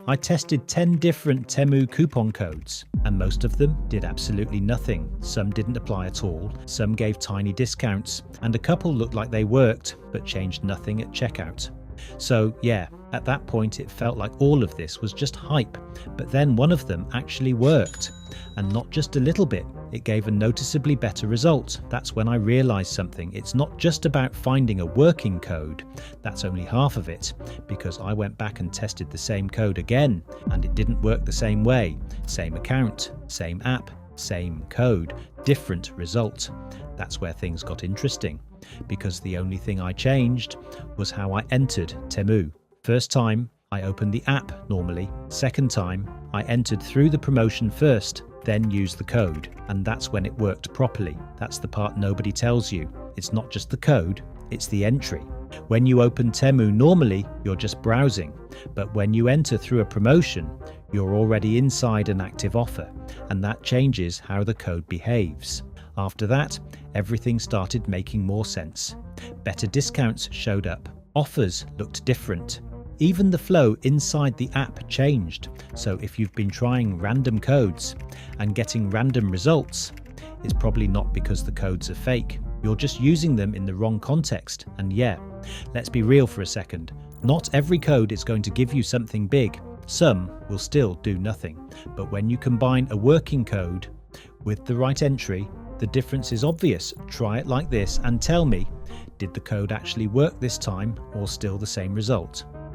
I tested 10 different Temu coupon codes, and most of them did absolutely nothing. Some didn't apply at all, some gave tiny discounts, and a couple looked like they worked, but changed nothing at checkout. So yeah, at that point it felt like all of this was just hype, but then one of them actually worked. And not just a little bit, it gave a noticeably better result. That's when I realized something. It's not just about finding a working code. That's only half of it, because I went back and tested the same code again, and it didn't work the same way. Same account, same app, same code, different result. That's where things got interesting, because the only thing I changed was how I entered Temu. First time, I opened the app normally. Second time, I entered through the promotion first, then used the code, and that's when it worked properly. That's the part nobody tells you. It's not just the code, it's the entry. When you open Temu normally, you're just browsing, but when you enter through a promotion, you're already inside an active offer, and that changes how the code behaves. After that, everything started making more sense. Better discounts showed up. Offers looked different. Even the flow inside the app changed, so if you've been trying random codes and getting random results, it's probably not because the codes are fake. You're just using them in the wrong context. And yeah, let's be real for a second. Not every code is going to give you something big. Some will still do nothing. But when you combine a working code with the right entry, the difference is obvious. Try it like this and tell me, did the code actually work this time or still the same result?